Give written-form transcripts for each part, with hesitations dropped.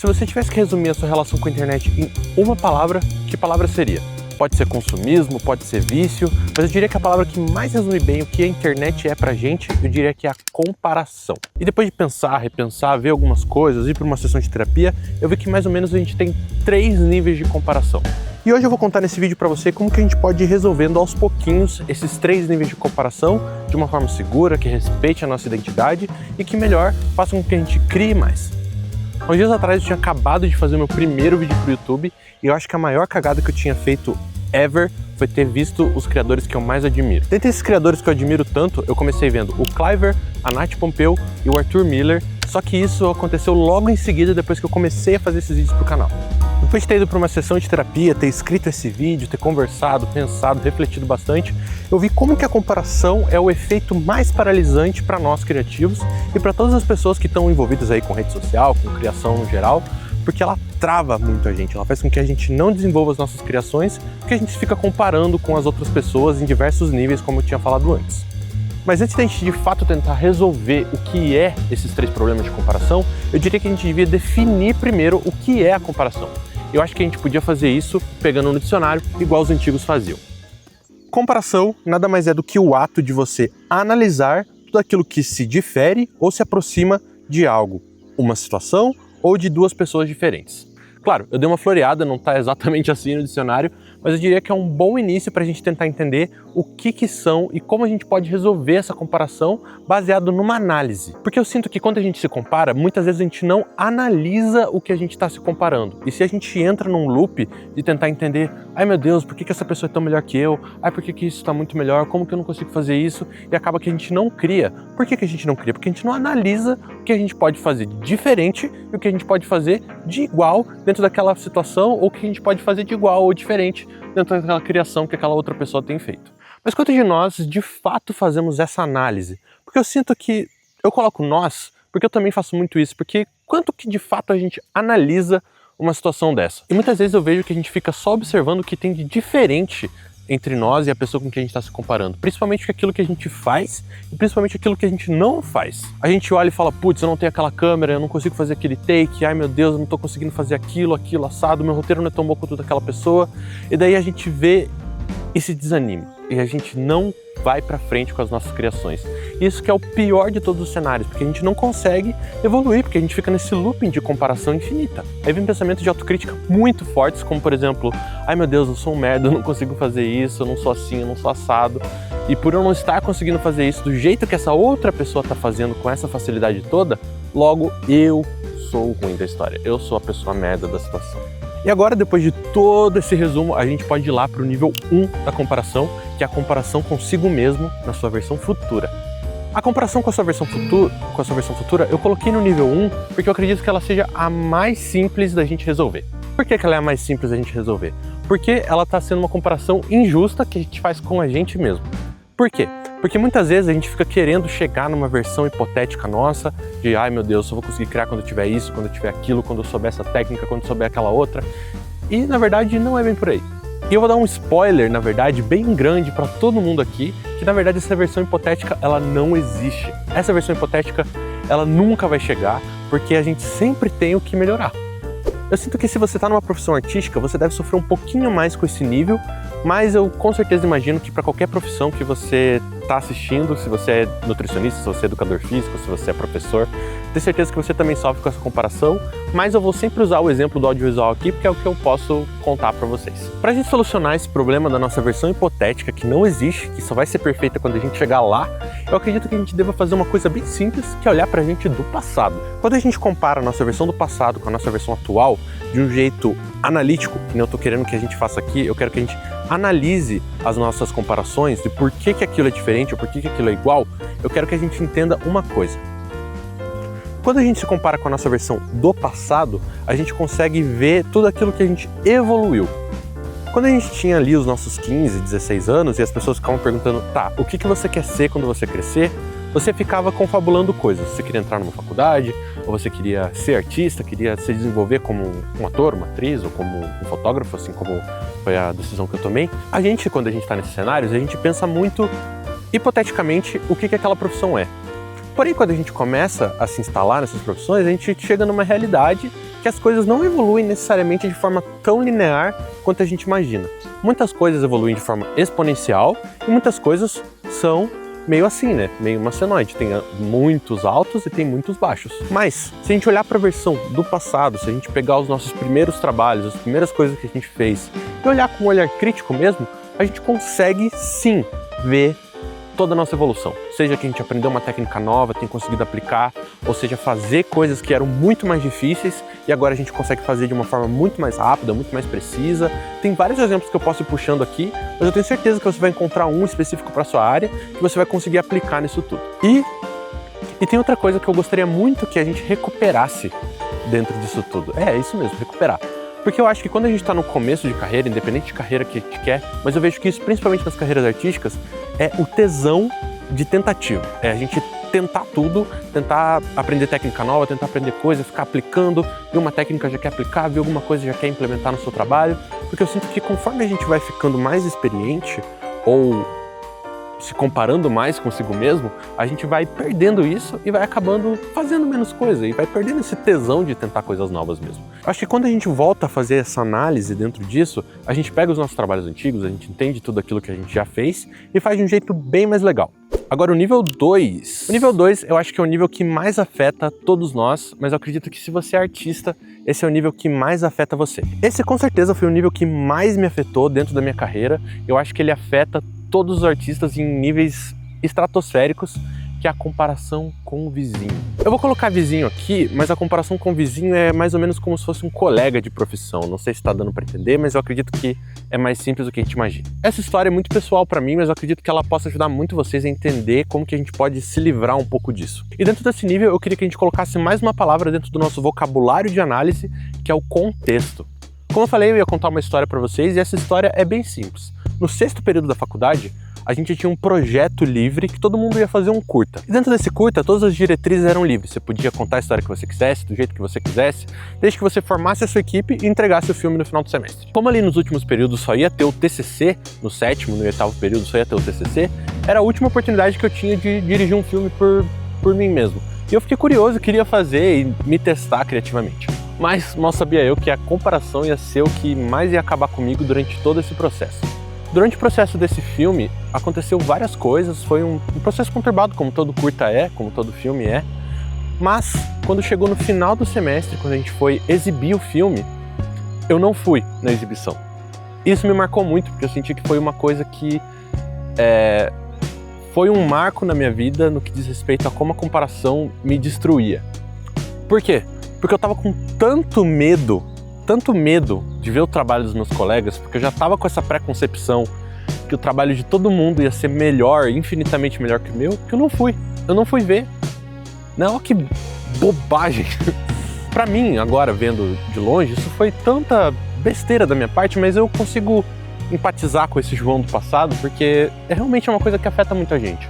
Se você tivesse que resumir a sua relação com a internet em uma palavra, que palavra seria? Pode ser consumismo, pode ser vício, mas eu diria que a palavra que mais resume bem o que a internet é pra gente, eu diria que é a comparação. E depois de pensar, repensar, ver algumas coisas, ir para uma sessão de terapia, eu vi que mais ou menos a gente tem 3 níveis de comparação. E hoje eu vou contar nesse vídeo pra você como que a gente pode ir resolvendo aos pouquinhos esses 3 níveis de comparação de uma forma segura, que respeite a nossa identidade e que melhor faça com que a gente crie mais. Uns dias atrás eu tinha acabado de fazer o meu primeiro vídeo pro YouTube e eu acho que a maior cagada que eu tinha feito ever foi ter visto os criadores que eu mais admiro. Dentre esses criadores que eu admiro tanto, eu comecei vendo o Cliver, a Nath Pompeu e o Arthur Miller, só que isso aconteceu logo em seguida depois que eu comecei a fazer esses vídeos pro canal. Depois de ter ido para uma sessão de terapia, ter escrito esse vídeo, ter conversado, pensado, refletido bastante, eu vi como que a comparação é o efeito mais paralisante para nós criativos e para todas as pessoas que estão envolvidas aí com rede social, com criação no geral, porque ela trava muito a gente, ela faz com que a gente não desenvolva as nossas criações, porque a gente fica comparando com as outras pessoas em diversos níveis, como eu tinha falado antes. Mas antes da gente de fato tentar resolver o que é esses 3 problemas de comparação, eu diria que a gente devia definir primeiro o que é a comparação. Eu acho que a gente podia fazer isso pegando no dicionário, igual os antigos faziam. Comparação nada mais é do que o ato de você analisar tudo aquilo que se difere ou se aproxima de algo, uma situação ou de 2 pessoas diferentes. Claro, eu dei uma floreada, não está exatamente assim no dicionário, mas eu diria que é um bom início para a gente tentar entender o que são e como a gente pode resolver essa comparação baseado numa análise. Porque eu sinto que quando a gente se compara, muitas vezes a gente não analisa o que a gente está se comparando. E se a gente entra num loop de tentar entender, ai meu Deus, por que essa pessoa é tão melhor que eu? Ai, por que isso está muito melhor? Como que eu não consigo fazer isso? E acaba que a gente não cria. Por que a gente não cria? Porque a gente não analisa o que a gente pode fazer de diferente e o que a gente pode fazer de igual dentro daquela situação, ou o que a gente pode fazer de igual ou diferente dentro daquela criação que aquela outra pessoa tem feito. Mas quantos de nós de fato fazemos essa análise? Porque eu sinto que eu coloco nós, porque eu também faço muito isso, porque quanto que de fato a gente analisa uma situação dessa? E muitas vezes eu vejo que a gente fica só observando o que tem de diferente entre nós e a pessoa com quem a gente está se comparando, principalmente aquilo que a gente faz e principalmente aquilo que a gente não faz. A gente olha e fala, putz, eu não tenho aquela câmera, eu não consigo fazer aquele take, ai meu Deus, eu não estou conseguindo fazer aquilo assado, meu roteiro não é tão bom quanto daquela pessoa, e daí a gente vê e se desanima, e a gente não vai pra frente com as nossas criações. Isso que é o pior de todos os cenários, porque a gente não consegue evoluir, porque a gente fica nesse looping de comparação infinita. Aí vem pensamentos de autocrítica muito fortes, como por exemplo, ai meu Deus, eu sou um merda, eu não consigo fazer isso, eu não sou assim, eu não sou assado. E por eu não estar conseguindo fazer isso do jeito que essa outra pessoa tá fazendo com essa facilidade toda, logo eu sou o ruim da história, eu sou a pessoa merda da situação. E agora, depois de todo esse resumo, a gente pode ir lá para o nível 1 da comparação, que é a comparação consigo mesmo na sua versão futura. A comparação com a sua versão futura, eu coloquei no nível 1 porque eu acredito que ela seja a mais simples da gente resolver. Por que ela é a mais simples da gente resolver? Porque ela está sendo uma comparação injusta que a gente faz com a gente mesmo. Por quê? Porque muitas vezes a gente fica querendo chegar numa versão hipotética nossa, de ai meu Deus, só vou conseguir criar quando eu tiver isso, quando eu tiver aquilo, quando eu souber essa técnica, quando eu souber aquela outra. E na verdade não é bem por aí. E eu vou dar um spoiler, na verdade, bem grande para todo mundo aqui, que na verdade essa versão hipotética, ela não existe. Essa versão hipotética, ela nunca vai chegar, porque a gente sempre tem o que melhorar. Eu sinto que se você está numa profissão artística, você deve sofrer um pouquinho mais com esse nível, mas eu com certeza imagino que para qualquer profissão que você está assistindo, se você é nutricionista, se você é educador físico, se você é professor, tenho certeza que você também sofre com essa comparação, mas eu vou sempre usar o exemplo do audiovisual aqui, porque é o que eu posso contar para vocês. Para a gente solucionar esse problema da nossa versão hipotética, que não existe, que só vai ser perfeita quando a gente chegar lá, eu acredito que a gente deva fazer uma coisa bem simples, que é olhar para a gente do passado. Quando a gente compara a nossa versão do passado com a nossa versão atual, de um jeito analítico, que eu estou querendo que a gente faça aqui, eu quero que a gente analise as nossas comparações de por que aquilo é diferente ou por que aquilo é igual, eu quero que a gente entenda uma coisa. Quando a gente se compara com a nossa versão do passado, a gente consegue ver tudo aquilo que a gente evoluiu. Quando a gente tinha ali os nossos 15, 16 anos e as pessoas ficavam perguntando, tá, o que você quer ser quando você crescer? Você ficava confabulando coisas. Você queria entrar numa faculdade, ou você queria ser artista, queria se desenvolver como um ator, uma atriz, ou como um fotógrafo, assim como foi a decisão que eu tomei. A gente, quando a gente está nesses cenários, a gente pensa muito hipoteticamente o que aquela profissão é. Porém, quando a gente começa a se instalar nessas profissões, a gente chega numa realidade que as coisas não evoluem necessariamente de forma tão linear quanto a gente imagina. Muitas coisas evoluem de forma exponencial e muitas coisas são meio assim, né? Meio uma senoide. Tem muitos altos e tem muitos baixos. Mas, se a gente olhar para a versão do passado, se a gente pegar os nossos primeiros trabalhos, as primeiras coisas que a gente fez, e olhar com um olhar crítico mesmo, a gente consegue sim ver toda a nossa evolução. Seja que a gente aprendeu uma técnica nova, tem conseguido aplicar, ou seja, fazer coisas que eram muito mais difíceis e agora a gente consegue fazer de uma forma muito mais rápida, muito mais precisa. Tem vários exemplos que eu posso ir puxando aqui, mas eu tenho certeza que você vai encontrar um específico para sua área que você vai conseguir aplicar nisso tudo. E tem outra coisa que eu gostaria muito que a gente recuperasse dentro disso tudo. É isso mesmo, recuperar. Porque eu acho que quando a gente está no começo de carreira, independente de carreira que a gente quer, mas eu vejo que isso, principalmente nas carreiras artísticas, é o tesão de tentativa. É a gente tentar tudo, tentar aprender técnica nova, tentar aprender coisas, ficar aplicando, ver uma técnica já quer aplicar, ver alguma coisa já quer implementar no seu trabalho. Porque eu sinto que conforme a gente vai ficando mais experiente, ou se comparando mais consigo mesmo, a gente vai perdendo isso e vai acabando fazendo menos coisa e vai perdendo esse tesão de tentar coisas novas mesmo. Acho que quando a gente volta a fazer essa análise dentro disso, a gente pega os nossos trabalhos antigos, a gente entende tudo aquilo que a gente já fez e faz de um jeito bem mais legal. Agora o nível 2. O nível 2 eu acho que é o nível que mais afeta todos nós, mas eu acredito que se você é artista, esse é o nível que mais afeta você. Esse com certeza foi o nível que mais me afetou dentro da minha carreira. Eu acho que ele afeta todos os artistas em níveis estratosféricos, que é a comparação com o vizinho. Eu vou colocar vizinho aqui, mas a comparação com o vizinho é mais ou menos como se fosse um colega de profissão. Não sei se está dando para entender, mas eu acredito que é mais simples do que a gente imagina. Essa história é muito pessoal para mim, mas eu acredito que ela possa ajudar muito vocês a entender como que a gente pode se livrar um pouco disso. E dentro desse nível, eu queria que a gente colocasse mais uma palavra dentro do nosso vocabulário de análise, que é o contexto. Como eu falei, eu ia contar uma história para vocês e essa história é bem simples. No 6º período da faculdade, a gente tinha um projeto livre que todo mundo ia fazer um curta. E dentro desse curta, todas as diretrizes eram livres. Você podia contar a história que você quisesse, do jeito que você quisesse, desde que você formasse a sua equipe e entregasse o filme no final do semestre. Como ali nos últimos períodos só ia ter o TCC, no 7º, no 8º período só ia ter o TCC, era a última oportunidade que eu tinha de dirigir um filme por mim mesmo. E eu fiquei curioso, queria fazer e me testar criativamente. Mas mal sabia eu que a comparação ia ser o que mais ia acabar comigo durante todo esse processo. Durante o processo desse filme, aconteceu várias coisas, foi um processo conturbado, como todo curta é, como todo filme é. Mas, quando chegou no final do semestre, quando a gente foi exibir o filme, eu não fui na exibição. Isso me marcou muito, porque eu senti que foi uma coisa que foi um marco na minha vida no que diz respeito a como a comparação me destruía. Por quê? Porque eu tava com tanto medo de ver o trabalho dos meus colegas, porque eu já tava com essa preconcepção que o trabalho de todo mundo ia ser melhor, infinitamente melhor que o meu, que eu não fui ver. Não, que bobagem. Pra mim, agora, vendo de longe, isso foi tanta besteira da minha parte, mas eu consigo empatizar com esse João do passado, porque realmente é uma coisa que afeta muita gente.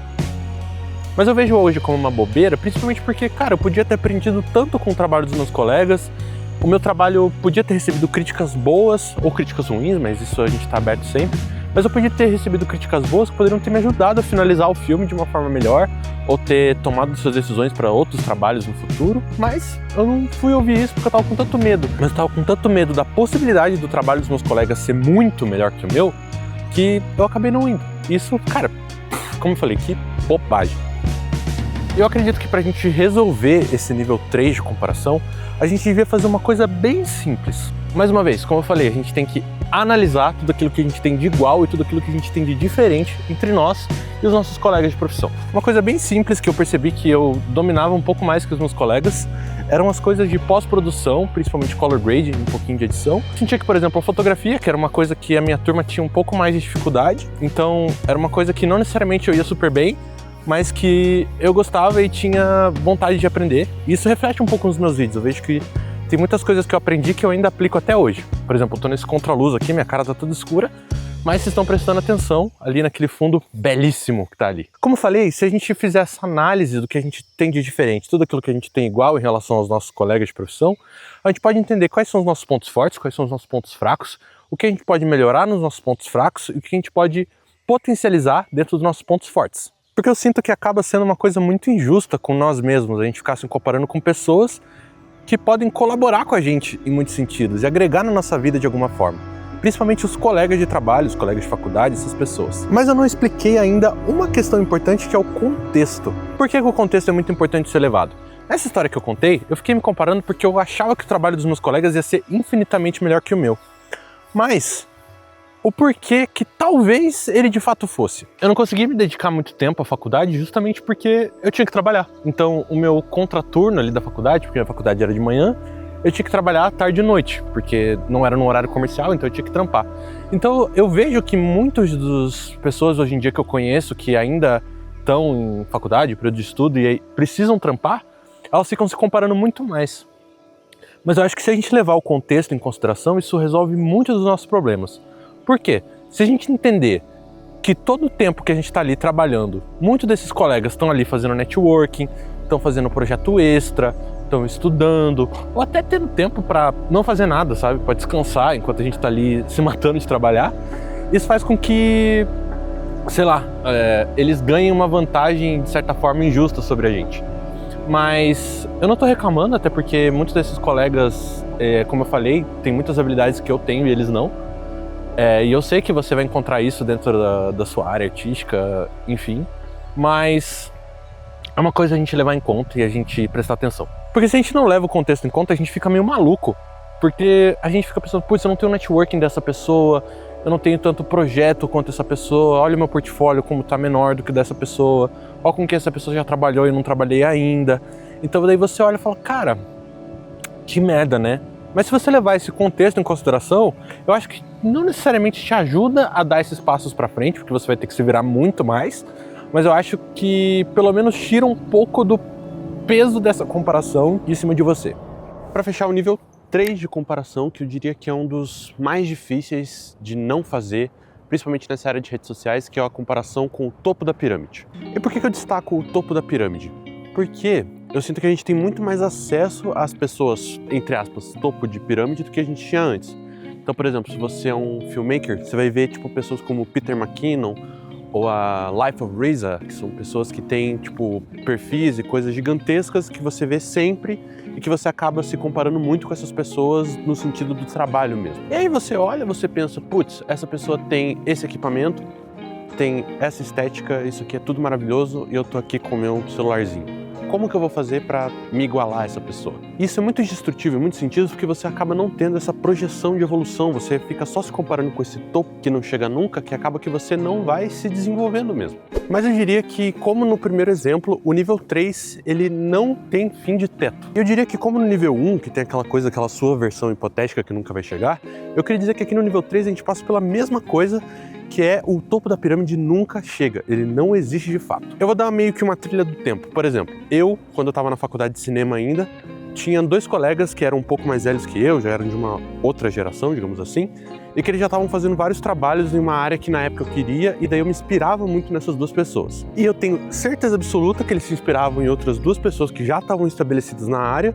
Mas eu vejo hoje como uma bobeira, principalmente porque, cara, eu podia ter aprendido tanto com o trabalho dos meus colegas, o meu trabalho podia ter recebido críticas boas ou críticas ruins, mas isso a gente tá aberto sempre, mas eu podia ter recebido críticas boas que poderiam ter me ajudado a finalizar o filme de uma forma melhor, ou ter tomado suas decisões para outros trabalhos no futuro, mas eu não fui ouvir isso porque eu tava com tanto medo. Mas eu tava com tanto medo da possibilidade do trabalho dos meus colegas ser muito melhor que o meu, que eu acabei não indo. Isso, cara, como eu falei, que bobagem. Eu acredito que pra gente resolver esse nível 3 de comparação, a gente devia fazer uma coisa bem simples. Mais uma vez, como eu falei, a gente tem que analisar tudo aquilo que a gente tem de igual e tudo aquilo que a gente tem de diferente entre nós e os nossos colegas de profissão. Uma coisa bem simples que eu percebi que eu dominava um pouco mais que os meus colegas eram as coisas de pós-produção, principalmente color grading, um pouquinho de edição. Eu sentia que, por exemplo, a fotografia, que era uma coisa que a minha turma tinha um pouco mais de dificuldade, então era uma coisa que não necessariamente eu ia super bem, mas que eu gostava e tinha vontade de aprender. E isso reflete um pouco nos meus vídeos. Eu vejo que tem muitas coisas que eu aprendi que eu ainda aplico até hoje. Por exemplo, eu tô nesse contraluz aqui, minha cara tá toda escura, mas vocês estão prestando atenção ali naquele fundo belíssimo que tá ali. Como eu falei, se a gente fizer essa análise do que a gente tem de diferente, tudo aquilo que a gente tem igual em relação aos nossos colegas de profissão, a gente pode entender quais são os nossos pontos fortes, quais são os nossos pontos fracos, o que a gente pode melhorar nos nossos pontos fracos e o que a gente pode potencializar dentro dos nossos pontos fortes. Porque eu sinto que acaba sendo uma coisa muito injusta com nós mesmos, a gente ficar se comparando com pessoas que podem colaborar com a gente em muitos sentidos e agregar na nossa vida de alguma forma. Principalmente os colegas de trabalho, os colegas de faculdade, essas pessoas. Mas eu não expliquei ainda uma questão importante, que é o contexto. Por que o contexto é muito importante ser levado? Nessa história que eu contei, eu fiquei me comparando porque eu achava que o trabalho dos meus colegas ia ser infinitamente melhor que o meu. Mas o porquê que talvez ele de fato fosse. Eu não consegui me dedicar muito tempo à faculdade justamente porque eu tinha que trabalhar. Então o meu contraturno ali da faculdade, porque a faculdade era de manhã, eu tinha que trabalhar tarde e noite, porque não era num horário comercial, então eu tinha que trampar. Então eu vejo que muitas das pessoas hoje em dia que eu conheço, que ainda estão em faculdade, período de estudo e precisam trampar, elas ficam se comparando muito mais. Mas eu acho que se a gente levar o contexto em consideração, isso resolve muitos dos nossos problemas. Por quê? Se a gente entender que todo o tempo que a gente está ali trabalhando, muitos desses colegas estão ali fazendo networking, estão fazendo projeto extra, estão estudando, ou até tendo tempo para não fazer nada, sabe? Para descansar enquanto a gente está ali se matando de trabalhar. Isso faz com que, sei lá, eles ganhem uma vantagem de certa forma injusta sobre a gente. Mas eu não estou reclamando, até porque muitos desses colegas, como eu falei, têm muitas habilidades que eu tenho e eles não. E eu sei que você vai encontrar isso dentro da sua área artística, enfim. Mas é uma coisa a gente levar em conta e a gente prestar atenção. Porque se a gente não leva o contexto em conta, a gente fica meio maluco. Porque a gente fica pensando, putz, eu não tenho networking dessa pessoa, eu não tenho tanto projeto quanto essa pessoa, olha o meu portfólio como tá menor do que dessa pessoa, olha com que essa pessoa já trabalhou e eu não trabalhei ainda. Então daí você olha e fala, cara, que merda, né? Mas se você levar esse contexto em consideração, eu acho que não necessariamente te ajuda a dar esses passos pra frente, porque você vai ter que se virar muito mais, mas eu acho que pelo menos tira um pouco do peso dessa comparação de cima de você. Para fechar, o nível 3 de comparação, que eu diria que é um dos mais difíceis de não fazer, principalmente nessa área de redes sociais, que é a comparação com o topo da pirâmide. E por que eu destaco o topo da pirâmide? Porque eu sinto que a gente tem muito mais acesso às pessoas, entre aspas, topo de pirâmide do que a gente tinha antes. Então, por exemplo, se você é um filmmaker, você vai ver tipo pessoas como Peter McKinnon ou a Life of Reza, que são pessoas que têm tipo perfis e coisas gigantescas que você vê sempre e que você acaba se comparando muito com essas pessoas no sentido do trabalho mesmo. E aí você olha, você pensa, putz, essa pessoa tem esse equipamento, tem essa estética, isso aqui é tudo maravilhoso e eu tô aqui com o meu celularzinho. Como que eu vou fazer para me igualar a essa pessoa? Isso é muito destrutivo em muitos sentidos, porque você acaba não tendo essa projeção de evolução, você fica só se comparando com esse topo que não chega nunca, que acaba que você não vai se desenvolvendo mesmo. Mas eu diria que, como no primeiro exemplo, o nível 3, ele não tem fim de teto. Eu diria que como no nível 1, que tem aquela coisa, aquela sua versão hipotética que nunca vai chegar, eu queria dizer que aqui no nível 3 a gente passa pela mesma coisa, que é o topo da pirâmide nunca chega, ele não existe de fato. Eu vou dar meio que uma trilha do tempo. Por exemplo, eu, quando eu estava na faculdade de cinema ainda, tinha 2 colegas que eram um pouco mais velhos que eu, já eram de uma outra geração, digamos assim, e que eles já estavam fazendo vários trabalhos em uma área que na época eu queria, e daí eu me inspirava muito nessas 2 pessoas. E eu tenho certeza absoluta que eles se inspiravam em outras 2 pessoas que já estavam estabelecidas na área,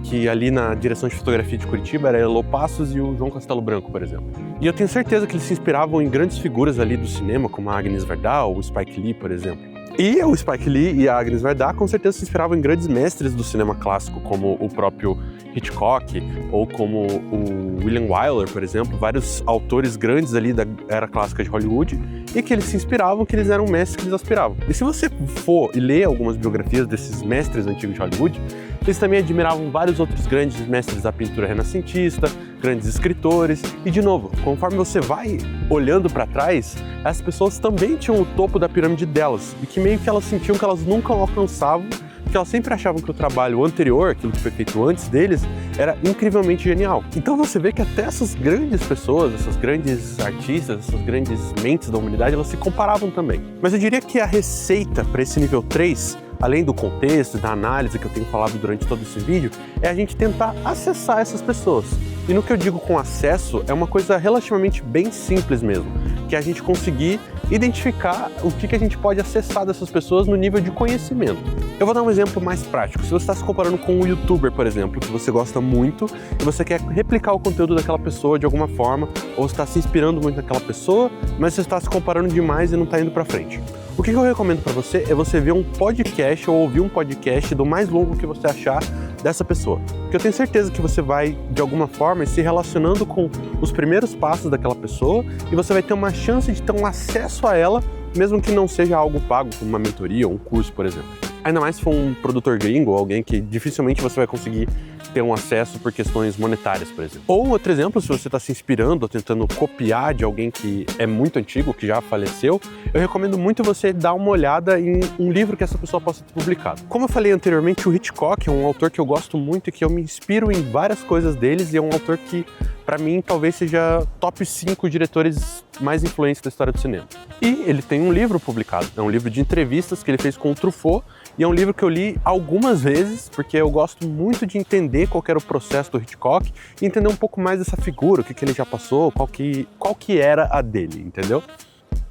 que ali na direção de fotografia de Curitiba era Elô Passos e o João Castelo Branco, por exemplo. E eu tenho certeza que eles se inspiravam em grandes figuras ali do cinema, como a Agnes Varda ou o Spike Lee, por exemplo. E o Spike Lee e a Agnes Varda com certeza se inspiravam em grandes mestres do cinema clássico, como o próprio Hitchcock ou como o William Wyler, por exemplo, vários autores grandes ali da era clássica de Hollywood, e que eles se inspiravam, que eles eram mestres que eles aspiravam. E se você for e ler algumas biografias desses mestres antigos de Hollywood, eles também admiravam vários outros grandes mestres da pintura renascentista, grandes escritores, e de novo, conforme você vai olhando para trás, essas pessoas também tinham o topo da pirâmide delas, e que meio que elas sentiam que elas nunca alcançavam, que elas sempre achavam que o trabalho anterior, aquilo que foi feito antes deles, era incrivelmente genial. Então você vê que até essas grandes pessoas, essas grandes artistas, essas grandes mentes da humanidade, elas se comparavam também. Mas eu diria que a receita para esse nível 3, além do contexto e da análise que eu tenho falado durante todo esse vídeo, é a gente tentar acessar essas pessoas. E no que eu digo com acesso, é uma coisa relativamente bem simples mesmo, que é a gente conseguir identificar o que a gente pode acessar dessas pessoas no nível de conhecimento. Eu vou dar um exemplo mais prático. Se você está se comparando com um youtuber, por exemplo, que você gosta muito e você quer replicar o conteúdo daquela pessoa de alguma forma, ou está se inspirando muito naquela pessoa, mas você está se comparando demais e não está indo para frente. O que eu recomendo para você é você ver um podcast ou ouvir um podcast do mais longo que você achar dessa pessoa. Porque eu tenho certeza que você vai, de alguma forma, se relacionando com os primeiros passos daquela pessoa e você vai ter uma chance de ter um acesso a ela, mesmo que não seja algo pago, como uma mentoria ou um curso, por exemplo. Ainda mais se for um produtor gringo ou alguém que dificilmente você vai conseguir ter um acesso por questões monetárias, por exemplo. Ou outro exemplo, se você está se inspirando ou tentando copiar de alguém que é muito antigo, que já faleceu, eu recomendo muito você dar uma olhada em um livro que essa pessoa possa ter publicado. Como eu falei anteriormente, o Hitchcock é um autor que eu gosto muito e que eu me inspiro em várias coisas deles e é um autor que, para mim, talvez seja top 5 diretores mais influentes da história do cinema. E ele tem um livro publicado, é um livro de entrevistas que ele fez com o Truffaut, e é um livro que eu li algumas vezes, porque eu gosto muito de entender qual que era o processo do Hitchcock e entender um pouco mais dessa figura, o que ele já passou, qual que era a dele, entendeu?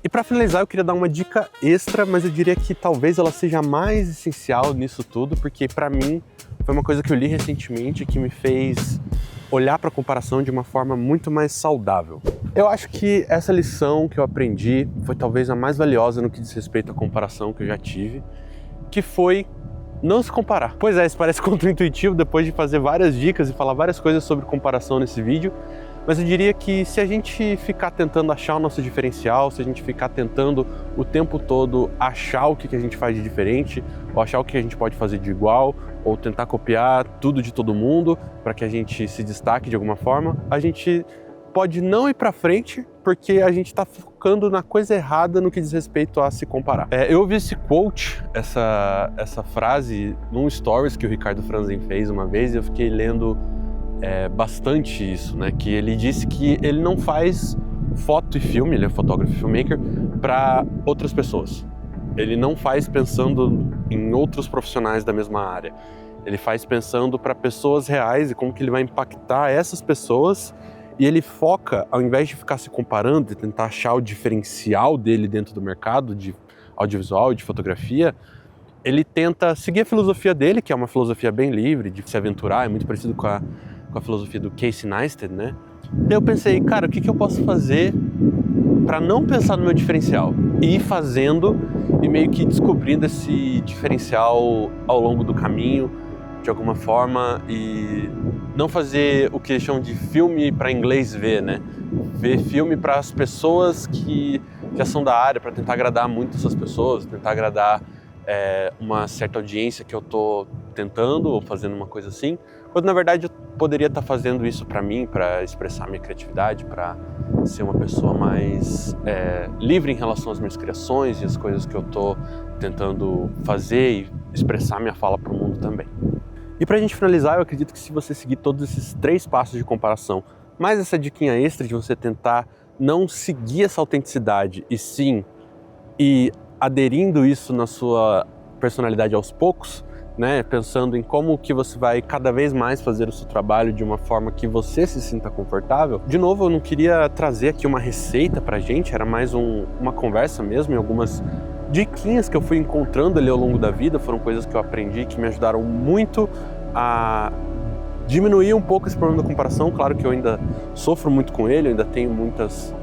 E para finalizar, eu queria dar uma dica extra, mas eu diria que talvez ela seja a mais essencial nisso tudo, porque para mim foi uma coisa que eu li recentemente que me fez olhar para a comparação de uma forma muito mais saudável. Eu acho que essa lição que eu aprendi foi talvez a mais valiosa no que diz respeito à comparação que eu já tive, que foi não se comparar. Pois é, isso parece contraintuitivo depois de fazer várias dicas e falar várias coisas sobre comparação nesse vídeo, mas eu diria que se a gente ficar tentando achar o nosso diferencial, se a gente ficar tentando o tempo todo achar o que a gente faz de diferente, ou achar o que a gente pode fazer de igual, ou tentar copiar tudo de todo mundo para que a gente se destaque de alguma forma, a gente pode não ir para frente porque a gente está focando na coisa errada no que diz respeito a se comparar. Eu ouvi esse quote, essa frase num stories que o Ricardo Franzen fez uma vez e eu fiquei lendo bastante isso, né? Que ele disse que ele não faz foto e filme, ele é fotógrafo e filmmaker, para outras pessoas. Ele não faz pensando em outros profissionais da mesma área. Ele faz pensando para pessoas reais e como que ele vai impactar essas pessoas. E ele foca, ao invés de ficar se comparando e tentar achar o diferencial dele dentro do mercado de audiovisual e de fotografia, ele tenta seguir a filosofia dele, que é uma filosofia bem livre, de se aventurar, é muito parecido com a filosofia do Casey Neistat, né? Daí eu pensei, cara, o que eu posso fazer para não pensar no meu diferencial? E ir fazendo e meio que descobrindo esse diferencial ao longo do caminho, de alguma forma, e não fazer o que eles chamam de filme para inglês ver, né? Ver filme para as pessoas que já são da área, para tentar agradar muito essas pessoas, tentar agradar uma certa audiência que eu tô tentando ou fazendo uma coisa assim, quando na verdade eu poderia estar fazendo isso para mim, para expressar minha criatividade, para ser uma pessoa mais livre em relação às minhas criações e as coisas que eu tô tentando fazer e expressar minha fala para o mundo também. E pra gente finalizar, eu acredito que se você seguir todos esses 3 passos de comparação, mais essa diquinha extra de você tentar não seguir essa autenticidade e sim ir aderindo isso na sua personalidade aos poucos, né, pensando em como que você vai cada vez mais fazer o seu trabalho de uma forma que você se sinta confortável. De novo, eu não queria trazer aqui uma receita pra gente, era mais uma conversa mesmo, e algumas diquinhas que eu fui encontrando ali ao longo da vida, foram coisas que eu aprendi que me ajudaram muito a diminuir um pouco esse problema da comparação. Claro que eu ainda sofro muito com ele, eu ainda tenho muitas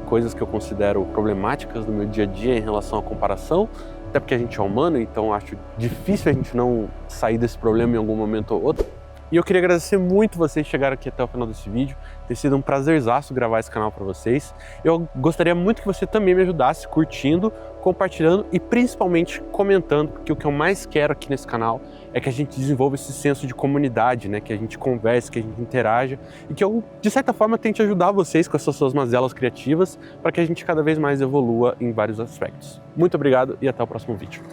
coisas que eu considero problemáticas no meu dia a dia em relação à comparação, até porque a gente é humano, então acho difícil a gente não sair desse problema em algum momento ou outro. E eu queria agradecer muito vocês chegarem aqui até o final desse vídeo. Tem sido um prazerzaço gravar esse canal para vocês. Eu gostaria muito que você também me ajudasse curtindo, compartilhando e principalmente comentando, porque o que eu mais quero aqui nesse canal é que a gente desenvolva esse senso de comunidade, né? Que a gente converse, que a gente interaja e que eu, de certa forma, tente ajudar vocês com essas suas mazelas criativas para que a gente cada vez mais evolua em vários aspectos. Muito obrigado e até o próximo vídeo.